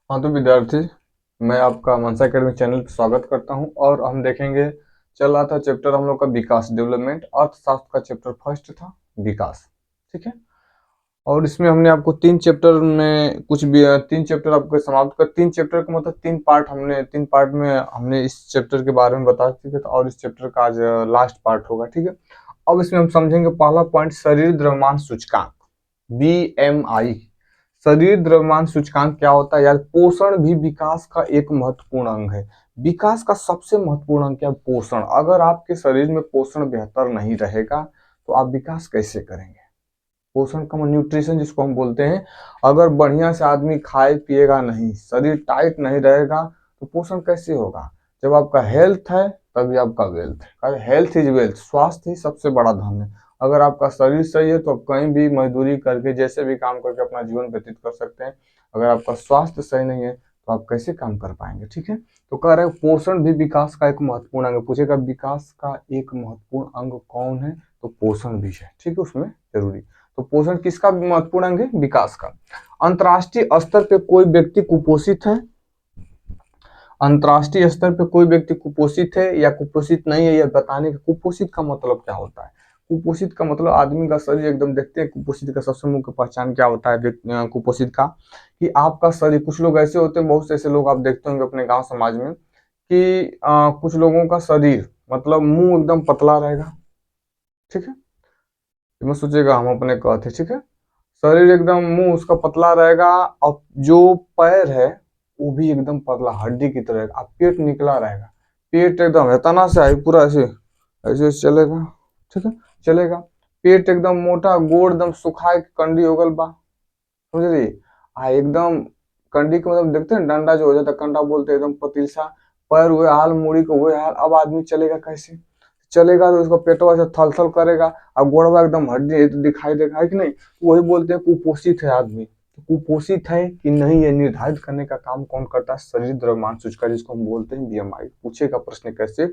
हाँ तो विद्यार्थी, मैं आपका मनसा एकेडमी चैनल पर स्वागत करता हूँ। और हम देखेंगे, चल रहा था चैप्टर हम लोग का विकास, डेवलपमेंट, अर्थशास्त्र का चैप्टर फर्स्ट था विकास। ठीक है। और इसमें हमने आपको तीन चैप्टर में कुछ भी तीन चैप्टर आपको समाप्त कर, तीन चैप्टर का मतलब तीन पार्ट में हमने इस चैप्टर के बारे में बता चुके थे और इस चैप्टर का आज लास्ट पार्ट होगा। ठीक है। अब इसमें हम समझेंगे पहला पॉइंट, शरीर द्रव्यमान सूचकांक, BMI। शरीर द्रव्यमान सूचकांक क्या होता है यार? पोषण भी विकास का एक महत्वपूर्ण अंग है। विकास का सबसे महत्वपूर्ण अंग क्या है? पोषण। अगर आपके शरीर में पोषण बेहतर नहीं रहेगा तो आप विकास कैसे करेंगे? पोषण का न्यूट्रिशन जिसको हम बोलते हैं, अगर बढ़िया से आदमी खाए पिएगा नहीं, शरीर टाइट नहीं रहेगा तो पोषण कैसे होगा? जब आपका हेल्थ है तभी आपका वेल्थ है। हेल्थ इज वेल्थ, स्वास्थ्य ही सबसे बड़ा धन है। अगर आपका शरीर सही है तो आप कहीं भी मजदूरी करके, जैसे भी काम करके अपना जीवन व्यतीत कर सकते हैं। अगर आपका स्वास्थ्य सही नहीं है तो आप कैसे काम कर पाएंगे? ठीक है। तो कह रहे हैं पोषण भी विकास का एक महत्वपूर्ण अंग है। पूछेगा विकास का एक महत्वपूर्ण अंग कौन है, तो पोषण भी है। ठीक है, उसमें जरूरी। तो पोषण किसका महत्वपूर्ण अंग है? विकास का। अंतर्राष्ट्रीय स्तर पे कोई व्यक्ति कुपोषित है, अंतर्राष्ट्रीय स्तर पे कोई व्यक्ति कुपोषित है या कुपोषित नहीं है, यह बताने का कुपोषित का मतलब क्या होता है? कुपोषित का मतलब आदमी का शरीर एकदम, देखते हैं कुपोषित का सबसे मुख्य पहचान क्या होता है कुपोषित का, कि आपका शरीर, कुछ लोग ऐसे होते हैं, बहुत से ऐसे लोग आप देखते होंगे अपने गांव समाज में, कि कुछ लोगों का शरीर मतलब मुंह एकदम पतला रहेगा। ठीक है। मैं सोचेगा हम अपने कहते, ठीक है, शरीर एकदम, मुंह उसका पतला रहेगा, और जो पैर है वो भी एकदम पतला हड्डी की तरह, अब पेट निकला रहेगा। पेट एकदम है तना से है पूरा, ऐसे ऐसे चलेगा। ठीक है, चलेगा। पेट एकदम मोटा, गोड़ एकदम सुखाए कंडी हो गल बा, समझ रही? एकदम कंडी के मतलब देखते हैं डंडा जो हो जाता है, कंडा बोलते हैं, एकदम पतली सा। पैर हुए हाल, मुड़ी को हुए हाल, अब आदमी चलेगा कैसे? चलेगा तो उसका पेटवा से थल थल करेगा, अब गोड़वा एकदम हड्डी दिखाई देगा, है कि नहीं? वही बोलते हैं कुपोषित है आदमी। तो कुपोषित है कि नहीं, ये निर्धारित करने का काम कौन करता है? शरीर द्रव्यमान सूचकांक, जिसको हम बोलते हैं BMI। पूछेगा प्रश्न कैसे,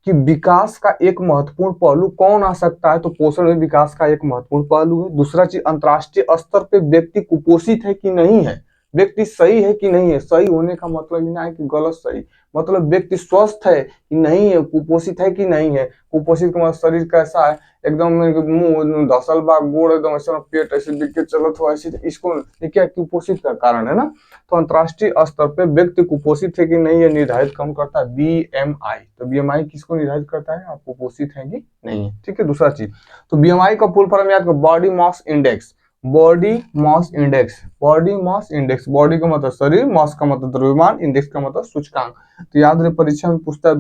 कि विकास का एक महत्वपूर्ण पहलू कौन आ सकता है, तो पोषण भी विकास का एक महत्वपूर्ण पहलू है। दूसरा चीज, अंतर्राष्ट्रीय स्तर पे व्यक्ति कुपोषित है कि नहीं है, व्यक्ति सही है कि नहीं है। सही होने का मतलब ही ना है कि गलत सही, मतलब व्यक्ति स्वस्थ है कि नहीं है, कुपोषित है कि नहीं है। कुपोषित का मतलब शरीर कैसा है, एकदम मुंह धसल बा, गोड़ एकदम ऐसा, पेट ऐसे दिख के चलत हो ऐसे, इसको ये क्या कुपोषित का कारण है ना। तो अंतर्राष्ट्रीय स्तर पे व्यक्ति कुपोषित है कि नहीं, ये निर्धारित कौन करता है? BMI। तो BMI किसको निर्धारित करता है, आप कुपोषित हैं कि नहीं है। ठीक है। दूसरा चीज, तो BMI का फुल फॉर्म याद करो, body mass index. Body mass index, body mass index, body का मतलब शरीर, मास का मतलब द्रव्यमान, इंडेक्स का मतलब सूचकांक। तो याद रहे, परीक्षा में पूछता है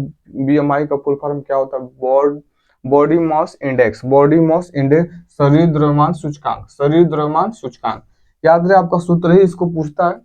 BMI का फुल फॉर्म क्या होता है? Body mass index, body mass index, शरीर द्रव्यमान सूचकांक, शरीर द्रव्यमान सूचकांक। याद रहे, आपका सूत्र ही इसको पूछता है।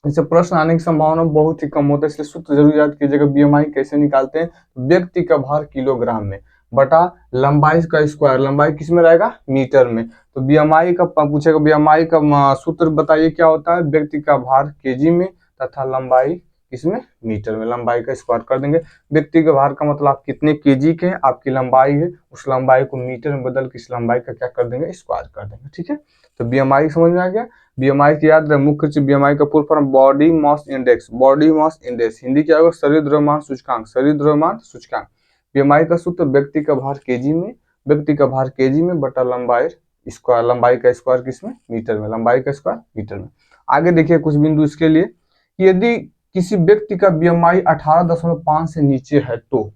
इससे प्रश्न आने की संभावना बहुत ही कम होता है, इसलिए सूत्र जरूर याद कीजिएगा। BMI कैसे निकालते हैं? व्यक्ति का भार किलोग्राम में बटा लंबाई का स्क्वायर, लंबाई किस में रहेगा? मीटर में। तो BMI का पूछेगा, BMI का सूत्र बताइए क्या होता है? व्यक्ति का भार केजी में तथा लंबाई किसमें? मीटर में। लंबाई का स्क्वायर कर देंगे। व्यक्ति के भार का मतलब आप कितने केजी के हैं, आपकी लंबाई है, उस लंबाई को मीटर में बदल के इस लंबाई का क्या कर देंगे? स्क्वायर कर देंगे। ठीक है। तो BMI समझ में आ गया। BMI की याद रहे, मुख्य चीज BMI का full form body mass index, body mass index, Hindi क्या होगा? शरीर द्रव्यमान सूचकांक, शरीर द्रव्यमान सूचकांक। BMI का सूत्र व्यक्ति का भार केजी में, व्यक्ति का भार केजी में बटा लंबाई स्क्वायर, लंबाई का स्क्वायर किसमें? मीटर में, लंबाई का स्क्वायर मीटर में। आगे देखिए कुछ बिंदु इसके लिए, यदि किसी व्यक्ति का BMI 18.5 से नीचे है तो,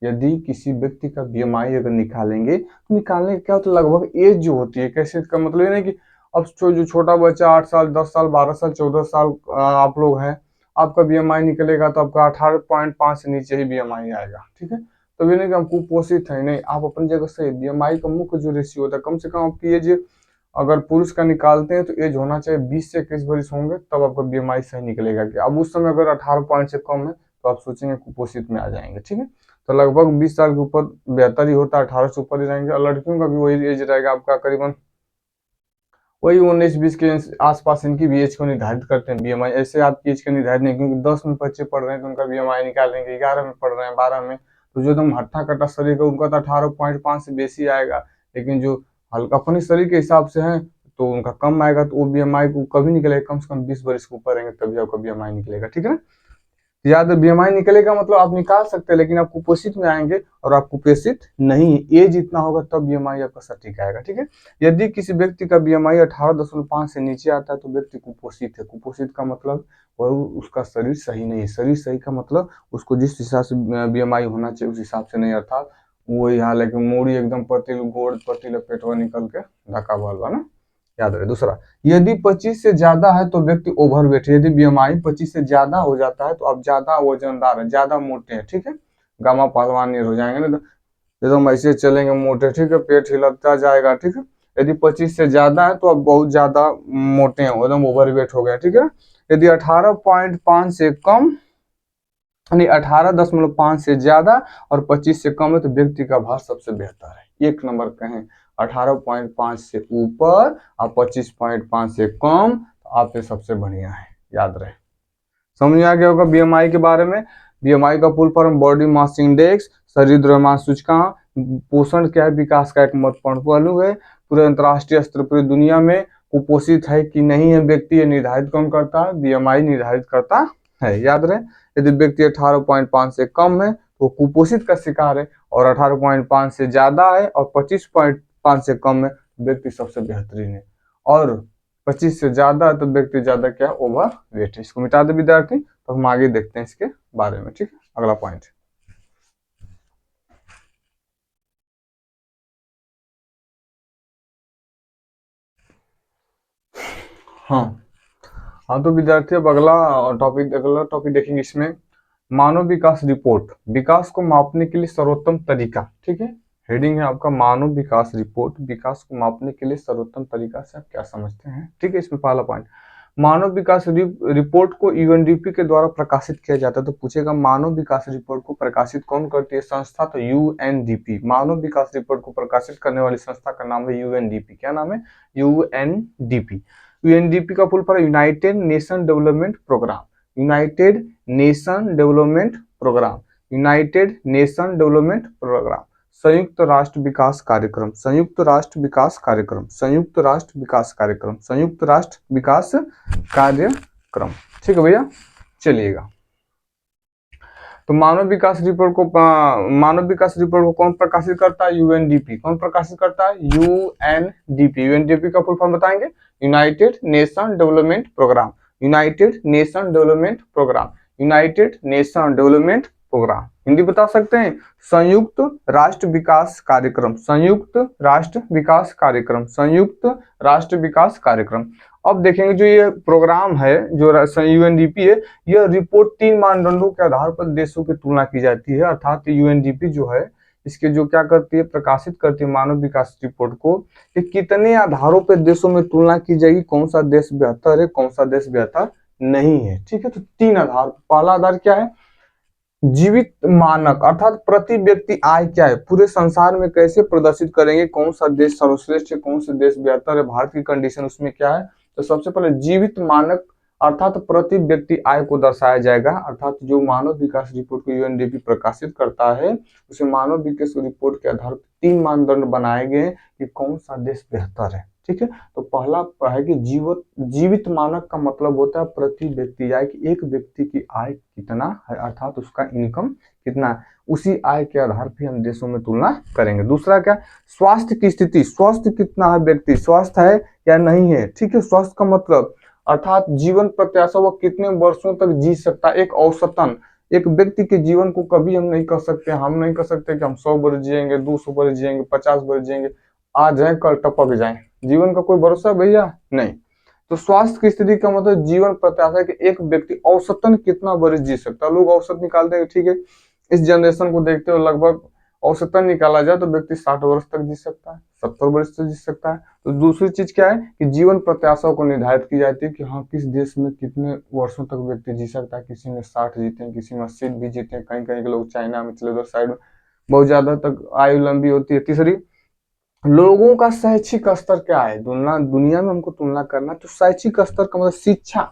यदि किसी व्यक्ति का BMI अगर निकालेंगे तो निकालने का क्या होता है? लगभग एज जो होती है, कैसे, इसका मतलब ये नहीं कि अब जो छोटा बच्चा 8 साल 10 साल 12 साल 14 साल आप लोग हैं, आपका BMI निकलेगा तो आपका 18.5 से नीचे ही BMI आएगा। ठीक है। तो ये नहीं कि हम कुपोषित है, नहीं, आप अपनी जगह से BMI का मुख्य जो रेशियो होता है, कम से कम आपकी एज, अगर पुरुष का निकालते हैं तो एज होना चाहिए 20 से 21 वर्ष होंगे, तब आपका BMI सही निकलेगा। कि अब उस समय अगर 18 पॉइंट से कम है तो आप सोचेंगे कुपोषित में आ जाएंगे। ठीक है। तो लगभग 20 साल के ऊपर बेहतर ही होता है, 18 से ऊपर ही रहेंगे। और लड़कियों का भी वही एज रहेगा आपका, करीबन वही 19-20 के आसपास इनकी भी एज को निर्धारित करते हैं BMI। ऐसे आपकी एज का निर्धारित नहीं, क्योंकि 10 में बच्चे पढ़ रहे हैं तो उनका BMI निकालेंगे, 11 में पढ़ रहे हैं, 12 में, तो जो एकदम हट्टा कट्टा शरीर का उनका तो 18.5 से बेसी आएगा। लेकिन जो हल्का अपने शरीर के हिसाब से है तो उनका कम आएगा, तो वो बीएमआई को कभी निकलेगा, कम से कम 20 वर्ष के ऊपर रहेंगे तभी आपका बीएमआई निकलेगा, ठीक है ना। याद है, बीएमआई निकलेगा मतलब आप निकाल सकते हैं, लेकिन आप कुपोषित में आएंगे और आप कुपोषित नहीं, एज इतना होगा तब बीएमआई आपका सटीक आएगा, ठीक है। यदि किसी व्यक्ति का बीएमआई 18.5 से नीचे आता है तो व्यक्ति कुपोषित है। कुपोषित का मतलब वह उसका शरीर सही नहीं है। शरीर सही का मतलब उसको जिस हिसाब से बीएमआई होना चाहिए उस हिसाब से नहीं, अर्थात वही हाल है कि मूड़ी एकदम पतली, गोड़ पतली, पेटवा निकल के धक्का बल ना, याद रहे। दूसरा, यदि 25 से ज्यादा है तो व्यक्ति ओवरवेट है। यदि बीएमआई 25 से ज्यादा हो जाता है तो आप ज्यादा वजनदार है, ज्यादा मोटे हैं, ठीक है। गामा पहलवान हो जाएंगे ना, तो एकदम ऐसे चलेंगे मोटे, ठीक है, पेट हिलता जाएगा, ठीक है। यदि 25 से ज्यादा है तो आप बहुत ज्यादा मोटे हैं, एकदम ओवरवेट हो गया, ठीक है। यदि 18.5 से कम, यानी 18.5 से ज्यादा और 25 से कम है तो व्यक्ति का भार सबसे बेहतर है, 1 नंबर कहें। 18.5 से ऊपर और 25.5 से कम तो आप पे सबसे बढ़िया है, याद रहे। समझ में आ गया होगा बीएमआई के बारे में। बीएमआई का full form body mass index, शरीर द्रव्यमान सूचकांक। पोषण क्या है, विकास का एक महत्वपूर्ण पहलू है। पूरे अंतर्राष्ट्रीय स्तर पर दुनिया में कुपोषित है कि नहीं है व्यक्ति, ये निर्धारित कौन करता है, बीएमआई निर्धारित करता है, याद रहे। यदि व्यक्ति 18.5 से कम है तो कुपोषित का शिकार है, और 18.5 से ज्यादा है और 25.5 से कम है व्यक्ति सबसे बेहतरीन है, और 25 से ज्यादा है तो व्यक्ति ज्यादा क्या, ओवर वेट है। इसको मिटा दे विद्यार्थी, तो हम आगे देखते हैं इसके बारे में, ठीक है। अगला पॉइंट, हाँ तो विद्यार्थी अब अगला टॉपिक देखेंगे। इसमें मानव विकास रिपोर्ट, विकास को मापने के लिए सर्वोत्तम तरीका, ठीक है। हेडिंग है आपका मानव विकास रिपोर्ट, विकास को मापने के लिए सर्वोत्तम तरीका से आप क्या समझते हैं, ठीक है। इसमें पहला पॉइंट, मानव विकास रिपोर्ट को यूएनडीपी के द्वारा प्रकाशित किया जाता है। तो पूछेगा मानव विकास रिपोर्ट को प्रकाशित कौन करती है संस्था, तो यूएनडीपी। मानव विकास रिपोर्ट को प्रकाशित करने वाली संस्था का नाम है यूएनडीपी। क्या नाम है, यूएनडीपी। यूएनडीपी का full form United Nation Development programme, United Nation Development programme, United Nation Development programme, संयुक्त राष्ट्र विकास कार्यक्रम, संयुक्त राष्ट्र विकास कार्यक्रम, संयुक्त राष्ट्र विकास कार्यक्रम, संयुक्त राष्ट्र विकास कार्यक्रम, ठीक है भैया। चलिएगा, तो मानव विकास रिपोर्ट को कौन प्रकाशित करता है, यूएनडीपी। कौन प्रकाशित करता है, यूएनडीपी। यूएनडीपी का फुल फॉर्म बताएंगे, United Nation Development programme, United Nation Development programme, United Nation Development programme. Hindi बता सकते हैं, संयुक्त राष्ट्र विकास कार्यक्रम, संयुक्त राष्ट्र विकास कार्यक्रम, संयुक्त राष्ट्र विकास कार्यक्रम। अब देखेंगे जो ये प्रोग्राम है, जो यूएनडीपी है, यह रिपोर्ट 3 मानदंडों के आधार पर देशों की तुलना की जाती है। अर्थात यूएनडीपी जो है इसके जो क्या करती है, प्रकाशित करती है मानव विकास रिपोर्ट को, कि कितने आधारों पर देशों में तुलना की जाएगी, कौन सा देश बेहतर है, कौन सा देश बेहतर नहीं है, ठीक है। तो 3 आधार, पहला आधार क्या है, जीवित मानक, अर्थात प्रति व्यक्ति आय क्या है, पूरे संसार में कैसे प्रदर्शित करेंगे कौन सा देश सर्वश्रेष्ठ है, कौन सा देश बेहतर है, भारत की कंडीशन उसमें क्या है। तो सबसे पहले जीवित मानक अर्थात प्रति व्यक्ति आय को दर्शाया जाएगा। अर्थात जो मानव विकास रिपोर्ट को यूएनडीपी प्रकाशित करता है उसे मानव विकास रिपोर्ट के आधार पर 3 मानदंड बनाए गए कि कौन सा देश बेहतर है, ठीक है। तो पहला है कि जीवित मानक का मतलब होता है प्रति व्यक्ति आय, कि एक व्यक्ति की आय कितना है, अर्थात उसका इनकम कितना है, उसी आय के आधार पर हम देशों में तुलना करेंगे। दूसरा क्या, स्वास्थ्य की स्थिति, स्वास्थ्य कितना है व्यक्ति, स्वस्थ है या नहीं है, ठीक है। स्वास्थ्य का मतलब अर्थात जीवन प्रत्याशा वो कितने वर्षों तक जी सकता है, एक औसतन। एक व्यक्ति के जीवन को कभी हम नहीं कह सकते कि हम 100 वर्ष जिएंगे, 200 वर्ष जिएंगे, 50 वर्ष जिएंगे, आज जाए कल टपक जाए, जीवन का कोई भरोसा भैया नहीं। तो स्वास्थ्य की स्थिति का मतलब जीवन प्रत्याशा कि एक व्यक्ति औसतन कितना वर्ष जी सकता है। लोग औसत निकालते हैं, ठीक है। इस जनरेशन को देखते हो लगभग औसतन निकाला जाए तो व्यक्ति 60 वर्ष तक जी सकता है, 70 वर्ष तक जी सकता है। तो दूसरी चीज क्या है कि जीवन प्रत्याशा को निर्धारित की जाती है कि हाँ किस देश में कितने वर्षों तक व्यक्ति जी सकता है। किसी में 60 जीते हैं, किसी में 80 भी जीते हैं, कहीं कहीं के लोग चाइना में चले उधर साइड में बहुत ज्यादा तक आयु लंबी होती है। तीसरी, लोगों का शैक्षिक स्तर क्या है, दुनिया में हमको तुलना करना, तो शैक्षिक स्तर का मतलब शिक्षा,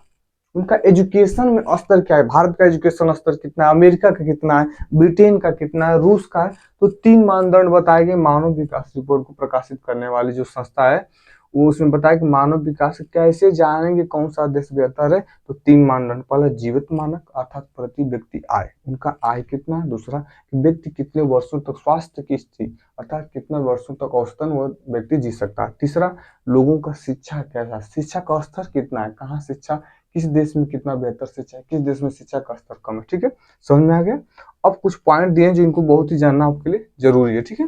उनका एजुकेशन में स्तर क्या है, भारत का एजुकेशन स्तर कितना है, अमेरिका का कितना है, ब्रिटेन का कितना है, रूस का है। तो 3 मानदंड बताए गए मानव विकास रिपोर्ट को प्रकाशित करने वाली जो संस्था है वो उसमें बताया कि मानव विकास कैसे जानेंगे कौन सा देश बेहतर है, तो 3 मानदंड। पहला जीवित मानक अर्थात प्रति व्यक्ति आय, उनका आय कितना है। दूसरा व्यक्ति कितने वर्षों तक स्वास्थ्य की स्थिति अर्थात कितने वर्षों तक औसतन वो व्यक्ति जी सकता है। तीसरा लोगों का शिक्षा कैसा, शिक्षा का स्तर कितना है, कहाँ शिक्षा, किस देश में कितना बेहतर शिक्षा है, किस देश में शिक्षा का स्तर कम है। ठीक है, समझ में आ गया। अब कुछ पॉइंट दिए जो इनको बहुत ही जानना आपके लिए जरूरी है। ठीक है,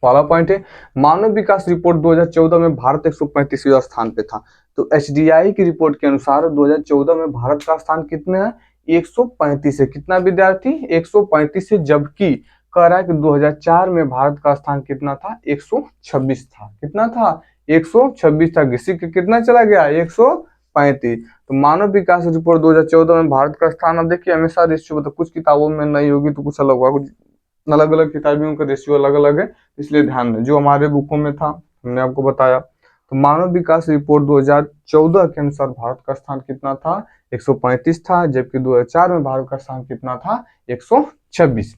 पहला पॉइंट है मानव विकास रिपोर्ट 2014 में भारत 135वें स्थान पे था। तो एचडीआई की रिपोर्ट के अनुसार 2014 में भारत का स्थान कितने है, 135 है। कितना विद्यार्थी, 135 है। जबकि कह रहा है कि 2004 में भारत का स्थान कितना था, 126 था। कितना था, 126 था। किसी के कितना चला गया, 135। तो मानव विकास रिपोर्ट 2014 में भारत का स्थान, अब देखिए हमेशा रेशियो मतलब कुछ किताबों में नहीं होगी तो कुछ अलग होगा, कुछ अलग अलग किताबियों का रेशियो अलग अलग है, इसलिए ध्यान दें। जो हमारे बुकों में था हमने आपको बताया। तो मानव विकास रिपोर्ट 2014 के अनुसार भारत का स्थान कितना था, 135 था। जबकि 2004 में भारत का स्थान कितना था, 126।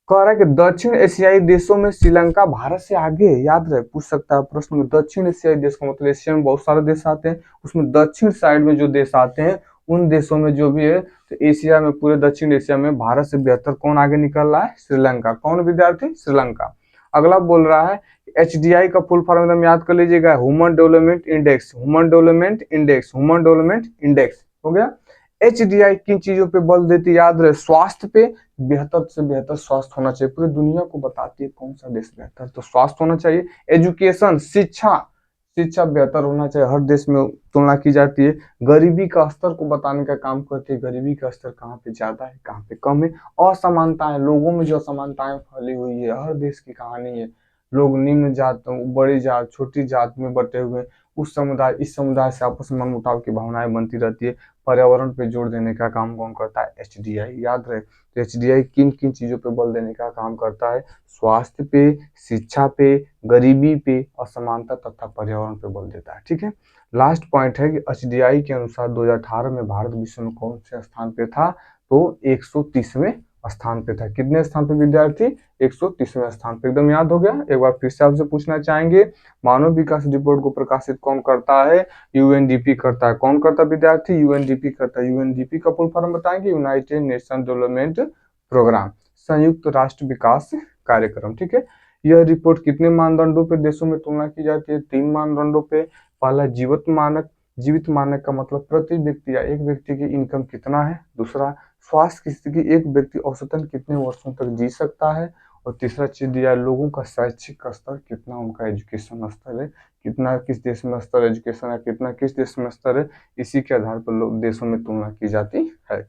कह रहा है कि दक्षिण एशियाई देशों में श्रीलंका भारत से आगे है। याद रहे, पूछ सकता है प्रश्न में। दक्षिण एशियाई देश का मतलब एशिया में बहुत सारे देश आते हैं, उसमें दक्षिण साइड में जो देश आते हैं उन देशों में जो भी है, तो एशिया में, पूरे दक्षिण एशिया में भारत से बेहतर कौन आगे निकल रहा है, श्रीलंका। कौन विद्यार्थी, श्रीलंका। अगला बोल रहा है एचडीआई का फुल फॉर्म एकदम याद कर लीजिएगा, human development index. Human development index, human development index हो गया। एचडीआई किन चीजों पे बल देती है, याद रहे, स्वास्थ्य पे। बेहतर से बेहतर स्वास्थ्य होना चाहिए, पूरी दुनिया को बताती है कौन सा देश बेहतर, तो स्वास्थ्य होना चाहिए। एजुकेशन, शिक्षा, शिक्षा बेहतर होना चाहिए, हर देश में तुलना की जाती है। गरीबी का स्तर को बताने का काम करती है, गरीबी का स्तर कहाँ पे ज्यादा है कहाँ पे कम है। असमानताएं, लोगों में जो असमानताएं फैली हुई है, हर देश की कहानी है। लोग निम्न जात, बड़ी जात, छोटी जात में बटे हुए, उस समुदाय इस समुदाय से आपस में मनमुटाव की भावनाएं बनती रहती है। पर्यावरण पे जोर देने का काम कौन करता है, एचडीआई। याद रहे, तो एचडीआई किन किन चीजों पे बल देने का काम करता है, स्वास्थ्य पे, शिक्षा पे, गरीबी पे, असमानता तथा पर्यावरण पे बल देता है। ठीक है, लास्ट पॉइंट है कि एचडीआई के अनुसार 2018 में भारत विश्व में कौन से स्थान पे था, तो 130वें स्थान पे था। कितने स्थान पे विद्यार्थी, 130वें स्थान पे। एकदम याद हो गया। एक बार फिर से आपसे पूछना चाहेंगे, मानव विकास रिपोर्ट को प्रकाशित कौन करता है, यूएनडीपी करता है। कौन करता है विद्यार्थी, यूएनडीपी करता है। यूएनडीपी का फुल फॉर्म बताएंगे, यूनाइटेड नेशन डेवलपमेंट प्रोग्राम, संयुक्त राष्ट्र विकास कार्यक्रम। ठीक है, यह रिपोर्ट कितने मानदंडों पे देशों में तुलना की जाती है, 3 मानदंडों पे। पहला जीवित मानक, जीवित मानक का मतलब प्रति व्यक्ति या एक व्यक्ति की इनकम कितना है। दूसरा स्वास्थ्य की स्थिति, एक व्यक्ति औसतन कितने वर्षों तक जी सकता है। और तीसरा चीज दिया है लोगों का शैक्षिक स्तर कितना, उनका एजुकेशन स्तर है कितना, किस देश में स्तर एजुकेशन है कितना, किस देश में स्तर है। इसी के आधार पर लोग देशों में तुलना की जाती है।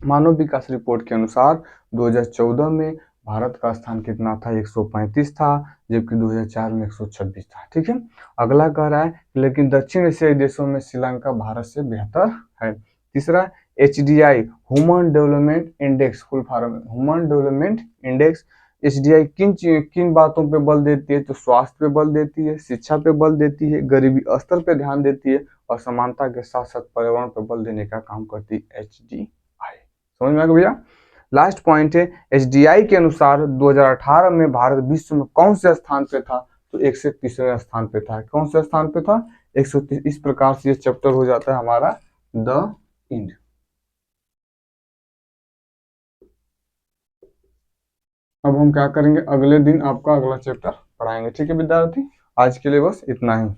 मानव विकास रिपोर्ट के अनुसार 2014 में भारत का स्थान कितना था, 135 था। जबकि 2004 में 126 था। ठीक है, अगला कह रहा है लेकिन दक्षिण एशियाई देशों में श्रीलंका भारत से बेहतर है। तीसरा HDI, human development index, full form human development index. HDI किन किन बातों पे बल देती है, तो स्वास्थ्य पे बल देती है, शिक्षा पे बल देती है, गरीबी स्तर पे ध्यान देती है, और समानता के साथ साथ पर्यावरण पे बल देने का काम करती है एचडीआई। समझ में आ गया भैया। लास्ट पॉइंट है एचडीआई के अनुसार 2018 में भारत विश्व में कौन से स्थान पे था, तो 130वें स्थान पे था। कौन से स्थान पे था, 130। इस प्रकार से ये चैप्टर हो जाता है हमारा द इंड। अब हम क्या करेंगे, अगले दिन आपका अगला चैप्टर पढ़ाएंगे। ठीक है विद्यार्थी, आज के लिए बस इतना ही।